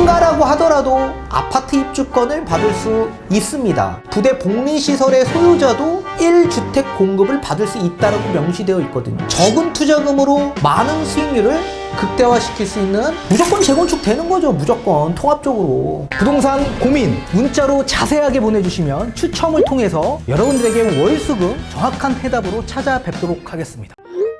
상가라고 하더라도 아파트 입주권을 받을 수 있습니다. 부대 복리시설의 소유자도 1주택 공급을 받을 수 있다고 명시되어 있거든요. 적은 투자금으로 많은 수익률을 극대화시킬 수 있는 무조건 재건축 되는 거죠. 무조건 통합적으로. 부동산 고민 문자로 자세하게 보내주시면 추첨을 통해서 여러분들에게 월수금 정확한 해답으로 찾아뵙도록 하겠습니다.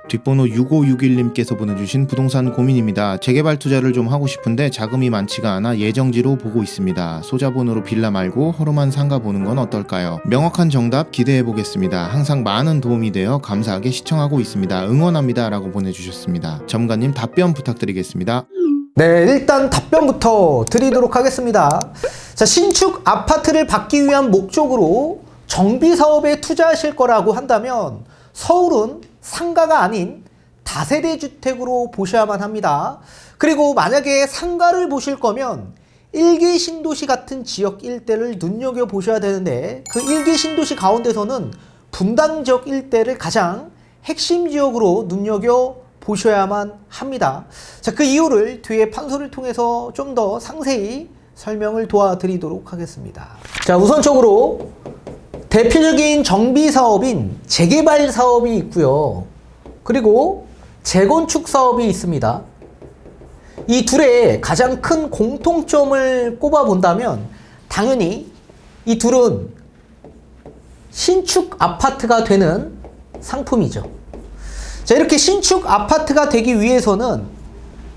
뒷번호 6561님께서 보내주신 부동산 고민입니다. 재개발 투자를 좀 하고 싶은데 자금이 많지가 않아 예정지로 보고 있습니다. 소자본으로 빌라 말고 허름한 상가 보는 건 어떨까요? 명확한 정답 기대해 보겠습니다. 항상 많은 도움이 되어 감사하게 시청하고 있습니다. 응원합니다 라고 보내주셨습니다. 점가님 답변 부탁드리겠습니다. 네, 일단 답변부터 드리도록 하겠습니다. 자, 신축 아파트를 받기 위한 목적으로 정비사업에 투자하실 거라고 한다면 서울은 상가가 아닌 다세대 주택으로 보셔야만 합니다. 그리고 만약에 상가를 보실 거면 1기 신도시 같은 지역 일대를 눈여겨보셔야 되는데 그 1기 신도시 가운데서는 분당 지역 일대를 가장 핵심 지역으로 눈여겨보셔야만 합니다. 자, 그 이유를 뒤에 판서를 통해서 좀 더 상세히 설명을 도와드리도록 하겠습니다. 자, 우선적으로 대표적인 정비 사업인 재개발 사업이 있고요. 그리고 재건축 사업이 있습니다. 이 둘의 가장 큰 공통점을 꼽아 본다면 당연히 이 둘은 신축 아파트가 되는 상품이죠. 자, 이렇게 신축 아파트가 되기 위해서는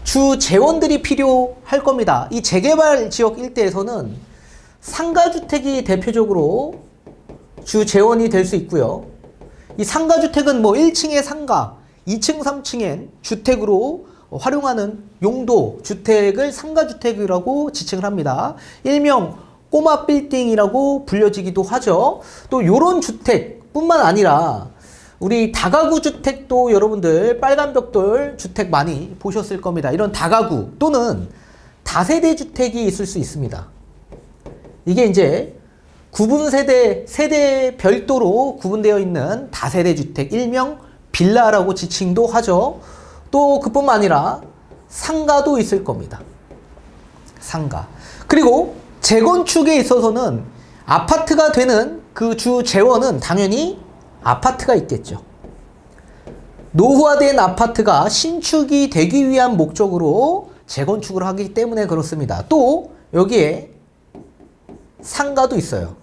주 재원들이 필요할 겁니다. 이 재개발 지역 일대에서는 상가주택이 대표적으로 주 재원이 될 수 있고요. 이 상가주택은 뭐 1층의 상가, 2층, 3층엔 주택으로 활용하는 용도 주택을 상가주택이라고 지칭을 합니다. 일명 꼬마 빌딩이라고 불려지기도 하죠. 또 요런 주택뿐만 아니라 우리 다가구 주택도 여러분들 빨간 벽돌 주택 많이 보셨을 겁니다. 이런 다가구 또는 다세대 주택이 있을 수 있습니다. 이게 이제 구분 세대 별도로 구분되어 있는 다세대 주택, 일명 빌라라고 지칭도 하죠. 또 그뿐만 아니라 상가도 있을 겁니다. 상가. 그리고 재건축에 있어서는 아파트가 되는 그 주 재원은 당연히 아파트가 있겠죠. 노후화된 아파트가 신축이 되기 위한 목적으로 재건축을 하기 때문에 그렇습니다. 또 여기에 상가도 있어요.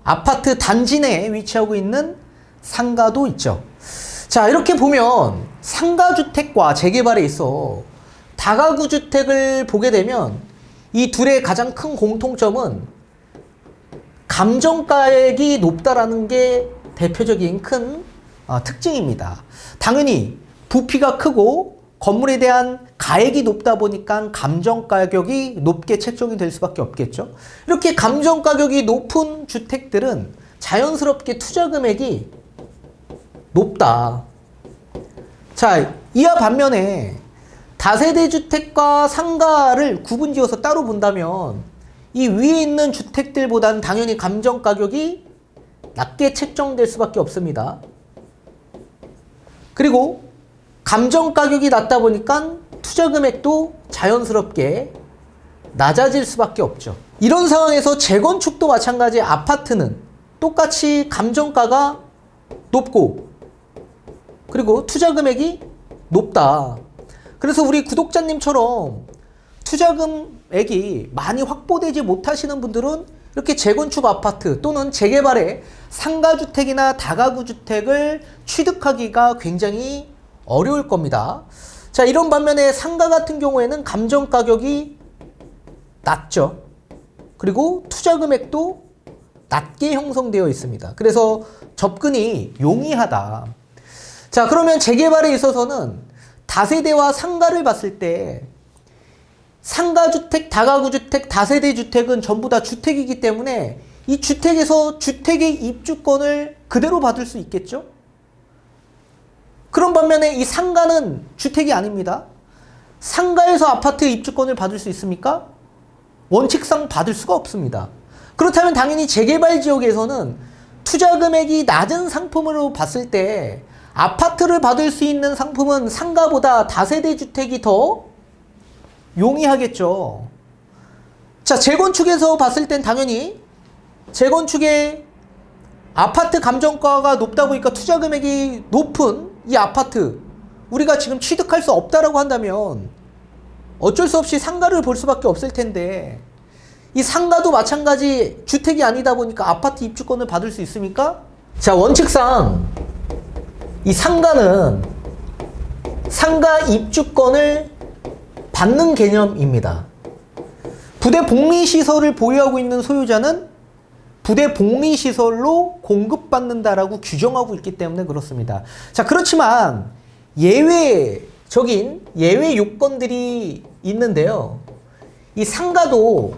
아파트 단지 내에 위치하고 있는 상가도 있죠. 자, 이렇게 보면 상가주택과 재개발에 있어 다가구 주택을 보게 되면 이 둘의 가장 큰 공통점은 감정가액이 높다라는 게 대표적인 큰 특징입니다. 당연히 부피가 크고 건물에 대한 가액이 높다 보니까 감정 가격이 높게 책정이 될 수밖에 없겠죠. 이렇게 감정 가격이 높은 주택들은 자연스럽게 투자 금액이 높다. 자, 이와 반면에 다세대 주택과 상가를 구분지어서 따로 본다면 이 위에 있는 주택들보다는 당연히 감정 가격이 낮게 책정될 수밖에 없습니다. 그리고 감정 가격이 낮다 보니까 투자 금액도 자연스럽게 낮아질 수밖에 없죠. 이런 상황에서 재건축도 마찬가지 아파트는 똑같이 감정가가 높고 그리고 투자 금액이 높다. 그래서 우리 구독자님처럼 투자 금액이 많이 확보되지 못하시는 분들은 이렇게 재건축 아파트 또는 재개발의 상가주택이나 다가구 주택을 취득하기가 굉장히 어려울 겁니다. 자, 이런 반면에 상가 같은 경우에는 감정 가격이 낮죠. 그리고 투자 금액도 낮게 형성되어 있습니다. 그래서 접근이 용이하다. 자, 그러면 재개발에 있어서는 다세대와 상가를 봤을 때 상가주택, 다가구주택, 다세대주택은 전부 다 주택이기 때문에 이 주택에서 주택의 입주권을 그대로 받을 수 있겠죠? 그런 반면에 이 상가는 주택이 아닙니다. 상가에서 아파트 입주권을 받을 수 있습니까? 원칙상 받을 수가 없습니다. 그렇다면 당연히 재개발 지역에서는 투자 금액이 낮은 상품으로 봤을 때 아파트를 받을 수 있는 상품은 상가보다 다세대 주택이 더 용이하겠죠. 자, 재건축에서 봤을 땐 당연히 재건축의 아파트 감정가가 높다 보니까 투자 금액이 높은 이 아파트 우리가 지금 취득할 수 없다라고 한다면 어쩔 수 없이 상가를 볼 수밖에 없을 텐데 이 상가도 마찬가지 주택이 아니다 보니까 아파트 입주권을 받을 수 있습니까? 자, 원칙상 이 상가는 상가 입주권을 받는 개념입니다. 부대 복리시설을 보유하고 있는 소유자는 부대 복리시설로 공급받는다라고 규정하고 있기 때문에 그렇습니다. 자, 그렇지만 예외적인 예외 요건들이 있는데요. 이 상가도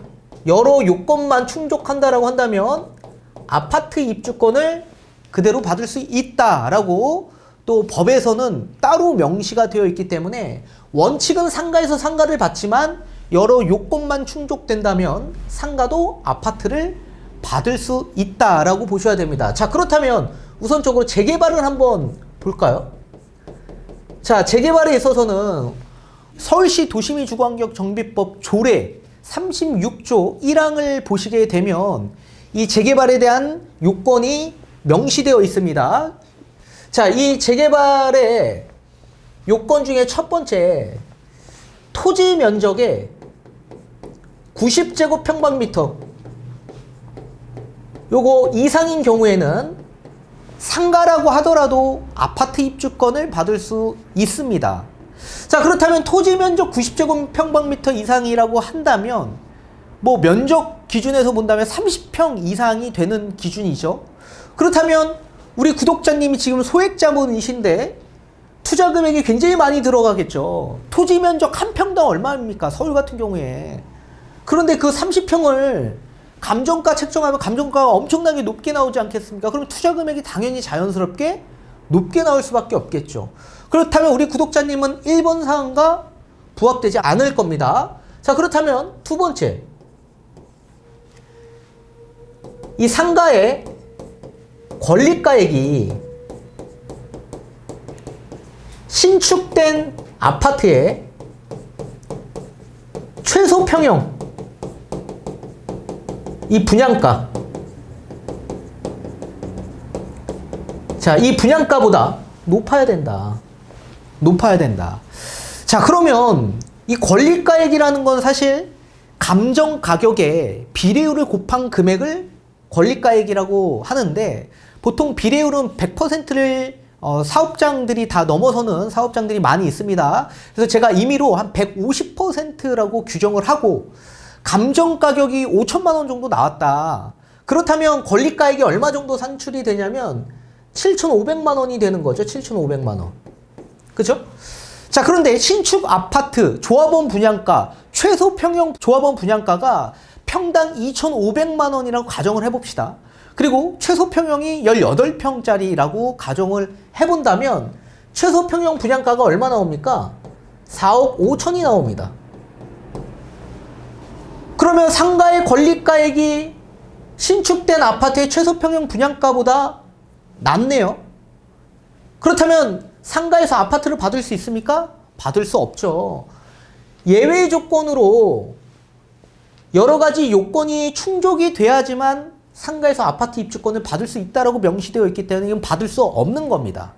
여러 요건만 충족한다라고 한다면 아파트 입주권을 그대로 받을 수 있다라고 또 법에서는 따로 명시가 되어 있기 때문에 원칙은 상가에서 상가를 받지만 여러 요건만 충족된다면 상가도 아파트를 받을 수 있다라고 보셔야 됩니다. 자, 그렇다면 우선적으로 재개발을 한번 볼까요? 자, 재개발에 있어서는 서울시 도시미 주거환경 정비법 조례 36조 1항을 보시게 되면 이 재개발에 대한 요건이 명시되어 있습니다. 자, 이 재개발의 요건 중에 첫 번째, 토지 면적의 90제곱평방미터 요거 이상인 경우에는 상가라고 하더라도 아파트 입주권을 받을 수 있습니다. 자, 그렇다면 토지 면적 90제곱평방미터 이상이라고 한다면 뭐 면적 기준에서 본다면 30평 이상이 되는 기준이죠. 그렇다면 우리 구독자님이 지금 소액자본이신데 투자 금액이 굉장히 많이 들어가겠죠. 토지 면적 한 평당 얼마입니까? 서울 같은 경우에. 그런데 그 30평을 감정가 책정하면 감정가가 엄청나게 높게 나오지 않겠습니까? 그럼 투자 금액이 당연히 자연스럽게 높게 나올 수밖에 없겠죠. 그렇다면 우리 구독자님은 1번 사항과 부합되지 않을 겁니다. 자, 그렇다면 두 번째, 이 상가의 권리가액이 신축된 아파트의 최소 평형 이 분양가, 자, 이 분양가보다 높아야 된다. 높아야 된다. 자, 그러면 이 권리가액이라는 건 사실 감정 가격의 비례율을 곱한 금액을 권리가액이라고 하는데 보통 비례율은 100%를 사업장들이 다 넘어서는 사업장들이 많이 있습니다. 그래서 제가 임의로 한 150%라고 규정을 하고 감정 가격이 5천만 원 정도 나왔다. 그렇다면 권리가액이 얼마 정도 산출이 되냐면 7,500만 원이 되는 거죠. 7,500만 원. 그죠? 자, 그런데 신축 아파트 조합원 분양가, 최소 평형 조합원 분양가가 평당 2,500만 원이라고 가정을 해봅시다. 그리고 최소 평형이 18평짜리라고 가정을 해본다면 최소 평형 분양가가 얼마 나옵니까? 4억 5천이 나옵니다. 그러면 상가의 권리가액이 신축된 아파트의 최소 평형 분양가보다 낮네요. 그렇다면 상가에서 아파트를 받을 수 있습니까? 받을 수 없죠. 예외 조건으로 여러 가지 요건이 충족이 돼야지만 상가에서 아파트 입주권을 받을 수 있다라고 명시되어 있기 때문에 이건 받을 수 없는 겁니다.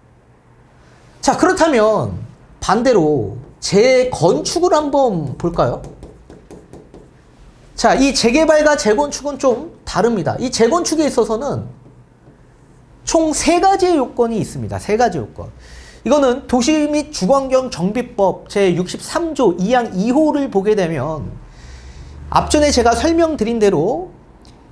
자, 그렇다면 반대로 재건축을 한번 볼까요? 자, 이 재개발과 재건축은 좀 다릅니다. 이 재건축에 있어서는 총 3가지의 요건이 있습니다. 3가지 요건. 이거는 도시 및 주거환경 정비법 제63조 2항 2호를 보게 되면 앞전에 제가 설명드린 대로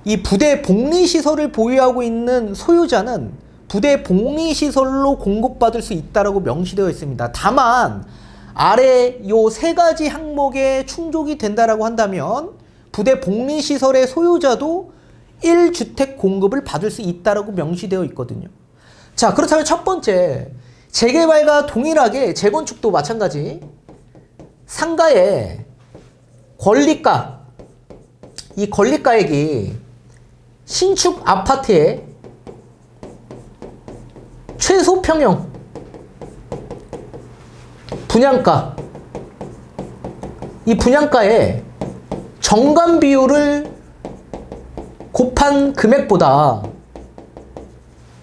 이 부대 복리시설을 보유하고 있는 소유자는 부대 복리시설로 공급받을 수 있다라고 명시되어 있습니다. 다만 아래 요 3가지 항목에 충족이 된다라고 한다면 부대 복리시설의 소유자도 1주택 공급을 받을 수 있다라고 명시되어 있거든요. 자, 그렇다면 첫 번째, 재개발과 동일하게 재건축도 마찬가지 상가의 권리가, 이 권리가액이 신축 아파트의 최소 평형 분양가, 이 분양가의 정관 비율을 곱한 금액보다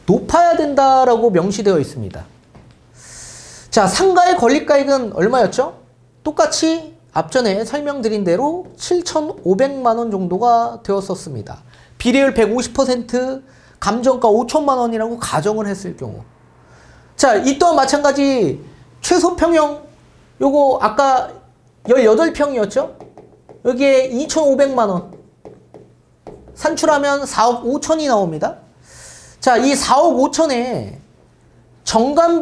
높아야 된다라고 명시되어 있습니다. 자, 상가의 권리가액은 얼마였죠? 똑같이 앞전에 설명드린 대로 7,500만 원 정도가 되었었습니다. 비례율 150%, 감정가 5천만 원이라고 가정을 했을 경우. 자, 이 또한 마찬가지 최소 평형 요거 아까 18평이었죠? 여기에 2,500만 원 산출하면 4억 5천이 나옵니다. 자, 이 4억 5천에 정관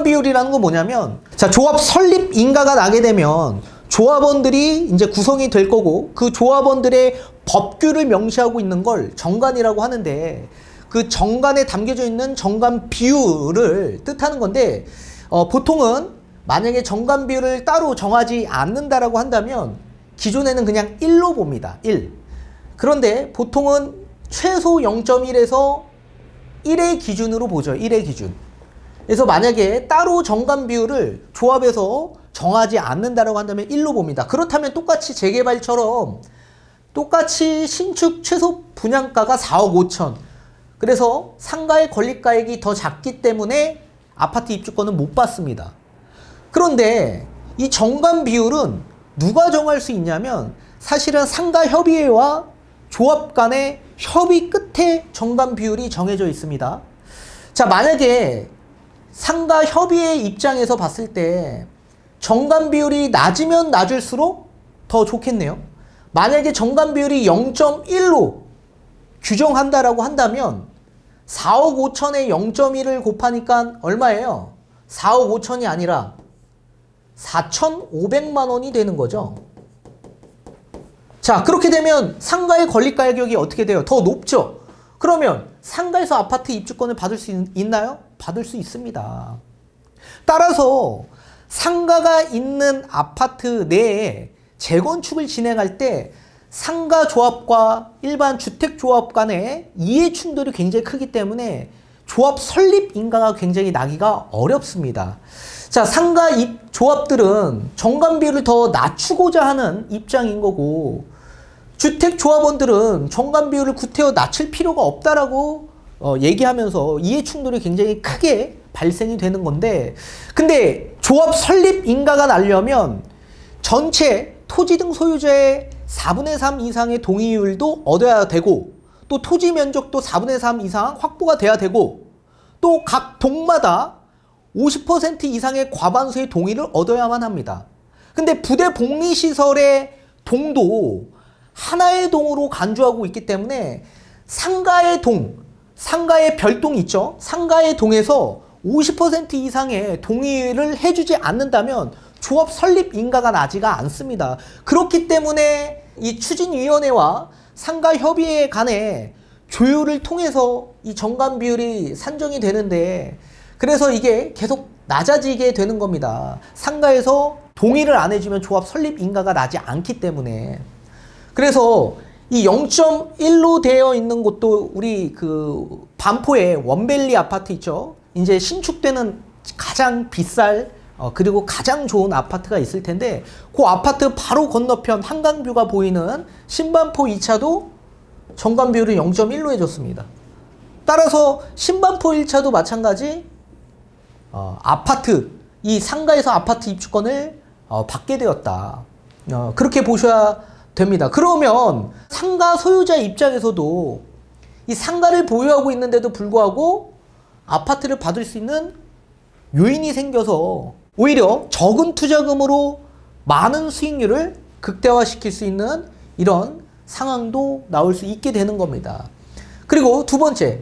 비율이라는 건 뭐냐면, 자, 조합 설립 인가가 나게 되면 조합원들이 이제 구성이 될 거고, 그 조합원들의 법규를 명시하고 있는 걸 정관이라고 하는데, 그 정관에 담겨져 있는 정관 비율을 뜻하는 건데, 보통은 만약에 정관 비율을 따로 정하지 않는다라고 한다면 기존에는 그냥 1로 봅니다. 1. 그런데 보통은 최소 0.1에서 1의 기준으로 보죠. 1의 기준. 그래서 만약에 따로 정관 비율을 조합에서 정하지 않는다라고 한다면 1로 봅니다. 그렇다면 똑같이 재개발처럼 똑같이 신축 최소 분양가가 4억 5천. 그래서 상가의 권리가액이 더 작기 때문에 아파트 입주권은 못 받습니다. 그런데 이 정관 비율은 누가 정할 수 있냐면 사실은 상가협의회와 조합 간의 협의 끝에 정관 비율이 정해져 있습니다. 자, 만약에 상가협의회 입장에서 봤을 때 정관 비율이 낮으면 낮을수록 더 좋겠네요. 만약에 정관 비율이 0.1로 규정한다라고 한다면 4억 5천에 0.1을 곱하니까 얼마예요? 4억 5천이 아니라 4,500만 원이 되는 거죠. 자, 그렇게 되면 상가의 권리가격이 어떻게 돼요? 더 높죠? 그러면 상가에서 아파트 입주권을 받을 수 있나요? 받을 수 있습니다. 따라서 상가가 있는 아파트 내에 재건축을 진행할 때 상가 조합과 일반 주택 조합 간의 이해 충돌이 굉장히 크기 때문에 조합 설립 인가가 굉장히 나기가 어렵습니다. 자, 상가 조합들은 정관 비율을 더 낮추고자 하는 입장인 거고, 주택 조합원들은 정관 비율을 구태여 낮출 필요가 없다라고 얘기하면서 이해 충돌이 굉장히 크게 발생이 되는 건데, 근데 조합 설립 인가가 나려면 전체 토지 등 소유자의 4분의 3 이상의 동의율도 얻어야 되고, 또 토지 면적도 4분의 3 이상 확보가 돼야 되고, 또 각 동마다 50% 이상의 과반수의 동의를 얻어야만 합니다. 근데 부대 복리시설의 동도 하나의 동으로 간주하고 있기 때문에 상가의 별동이 있죠. 상가의 동에서 50% 이상의 동의를 해주지 않는다면 조합 설립 인가가 나지가 않습니다. 그렇기 때문에 이 추진위원회와 상가협의회 간의 조율을 통해서 이 정관 비율이 산정이 되는데, 그래서 이게 계속 낮아지게 되는 겁니다. 상가에서 동의를 안 해주면 조합 설립 인가가 나지 않기 때문에. 그래서 이 0.1로 되어 있는 곳도 우리 그 반포에 원밸리 아파트 있죠. 이제 신축되는 가장 비쌀 그리고 가장 좋은 아파트가 있을 텐데, 그 아파트 바로 건너편 한강뷰가 보이는 신반포 2차도 정관 비율을 0.1로 해줬습니다. 따라서 신반포 1차도 마찬가지 아파트, 이 상가에서 아파트 입주권을 받게 되었다. 그렇게 보셔야 됩니다. 그러면 상가 소유자 입장에서도 이 상가를 보유하고 있는데도 불구하고 아파트를 받을 수 있는 요인이 생겨서 오히려 적은 투자금으로 많은 수익률을 극대화시킬 수 있는 이런 상황도 나올 수 있게 되는 겁니다. 그리고 두 번째,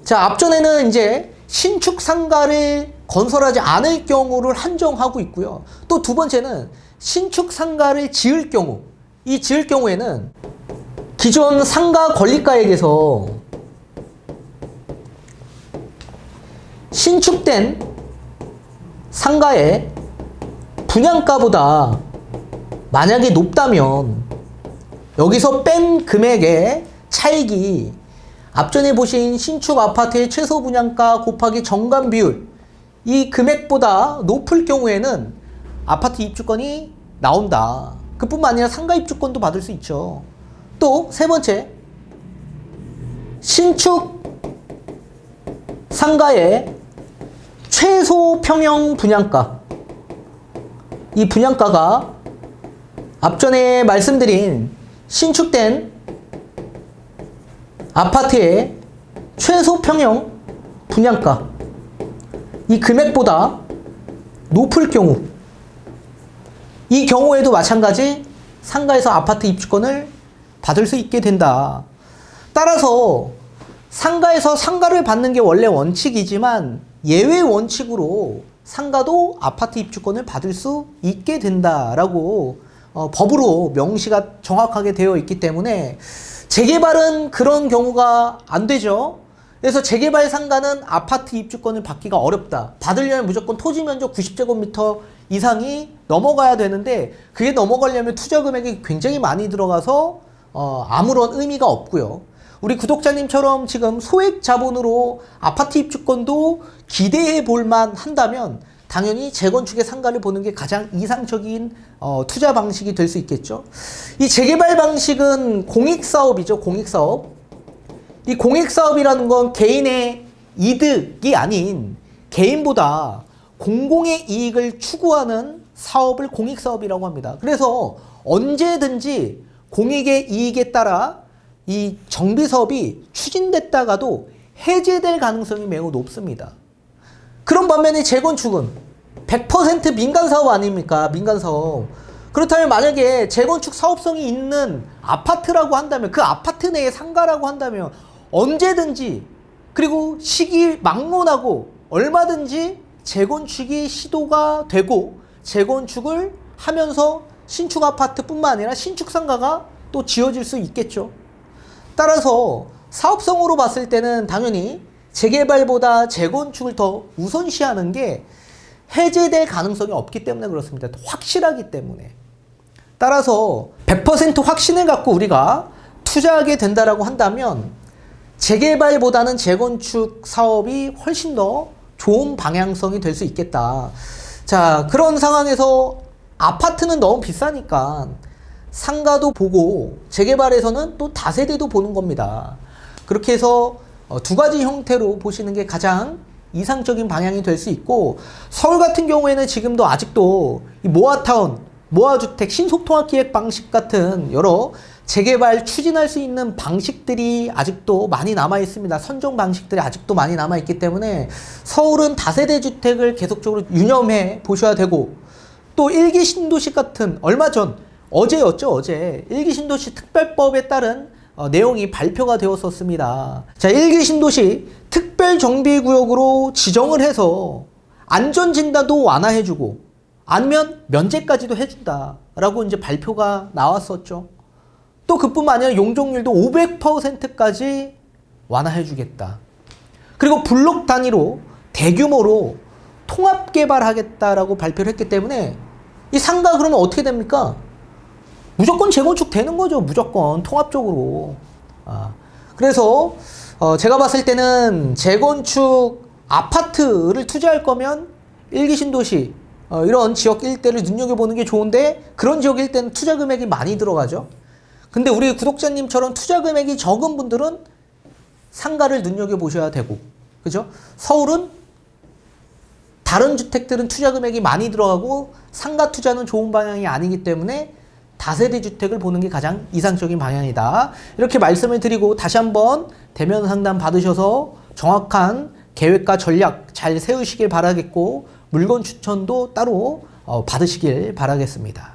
자, 앞전에는 이제 신축 상가를 건설하지 않을 경우를 한정하고 있고요. 또 두 번째는 신축 상가를 지을 경우, 이 지을 경우에는 기존 상가 권리가액에서 신축된 상가의 분양가보다 만약에 높다면 여기서 뺀 금액의 차익이 앞전에 보신 신축 아파트의 최소 분양가 곱하기 정관 비율, 이 금액보다 높을 경우에는 아파트 입주권이 나온다. 그뿐만 아니라 상가 입주권도 받을 수 있죠. 또 세 번째, 신축 상가의 최소 평형 분양가. 이 분양가가 앞전에 말씀드린 신축된 아파트의 최소 평형 분양가, 이 금액보다 높을 경우, 이 경우에도 마찬가지 상가에서 아파트 입주권을 받을 수 있게 된다. 따라서 상가에서 상가를 받는 게 원래 원칙이지만 예외 원칙으로 상가도 아파트 입주권을 받을 수 있게 된다라고 법으로 명시가 정확하게 되어 있기 때문에 재개발은 그런 경우가 안 되죠. 그래서 재개발 상가는 아파트 입주권을 받기가 어렵다. 받으려면 무조건 토지 면적 90제곱미터 이상이 넘어가야 되는데 그게 넘어가려면 투자 금액이 굉장히 많이 들어가서 아무런 의미가 없고요. 우리 구독자님처럼 지금 소액 자본으로 아파트 입주권도 기대해 볼만 한다면 당연히 재건축의 상가를 보는 게 가장 이상적인 투자 방식이 될 수 있겠죠. 이 재개발 방식은 공익사업이죠. 공익사업. 이 공익사업이라는 건 개인의 이득이 아닌 개인보다 공공의 이익을 추구하는 사업을 공익사업이라고 합니다. 그래서 언제든지 공익의 이익에 따라 이 정비사업이 추진됐다가도 해제될 가능성이 매우 높습니다. 그런 반면에 재건축은 100% 민간사업 아닙니까? 민간사업. 그렇다면 만약에 재건축 사업성이 있는 아파트라고 한다면, 그 아파트 내에 상가라고 한다면 언제든지, 그리고 시기 막론하고 얼마든지 재건축이 시도가 되고 재건축을 하면서 신축 아파트뿐만 아니라 신축 상가가 또 지어질 수 있겠죠. 따라서 사업성으로 봤을 때는 당연히 재개발보다 재건축을 더 우선시하는 게 해제될 가능성이 없기 때문에 그렇습니다. 확실하기 때문에. 따라서 100% 확신을 갖고 우리가 투자하게 된다라고 한다면 재개발보다는 재건축 사업이 훨씬 더 좋은 방향성이 될 수 있겠다. 자, 그런 상황에서 아파트는 너무 비싸니까 상가도 보고 재개발에서는 또 다세대도 보는 겁니다. 그렇게 해서 두 가지 형태로 보시는 게 가장 이상적인 방향이 될 수 있고, 서울 같은 경우에는 지금도 아직도 이 모아타운, 모아주택, 신속통합기획 방식 같은 여러 재개발 추진할 수 있는 방식들이 아직도 많이 남아 있습니다. 선정 방식들이 아직도 많이 남아 있기 때문에 서울은 다세대 주택을 계속적으로 유념해 보셔야 되고, 또 일기 신도시 같은 얼마 전 어제였죠. 어제 일기 신도시 특별법에 따른 내용이 발표가 되었었습니다. 자, 일기 신도시 특별정비구역으로 지정을 해서 안전진단도 완화해주고 아니면 면제까지도 해준다라고 이제 발표가 나왔었죠. 또 그뿐만 아니라 용적률도 500%까지 완화해주겠다. 그리고 블록 단위로 대규모로 통합 개발하겠다라고 발표를 했기 때문에 이 상가 그러면 어떻게 됩니까? 무조건 재건축 되는 거죠. 무조건 통합적으로. 그래서 제가 봤을 때는 재건축 아파트를 투자할 거면 일기 신도시 이런 지역 일대를 눈여겨보는 게 좋은데, 그런 지역 일대는 투자 금액이 많이 들어가죠. 근데 우리 구독자님처럼 투자 금액이 적은 분들은 상가를 눈여겨보셔야 되고, 그죠? 서울은 다른 주택들은 투자 금액이 많이 들어가고 상가 투자는 좋은 방향이 아니기 때문에 다세대 주택을 보는 게 가장 이상적인 방향이다. 이렇게 말씀을 드리고, 다시 한번 대면 상담 받으셔서 정확한 계획과 전략 잘 세우시길 바라겠고, 물건 추천도 따로 받으시길 바라겠습니다.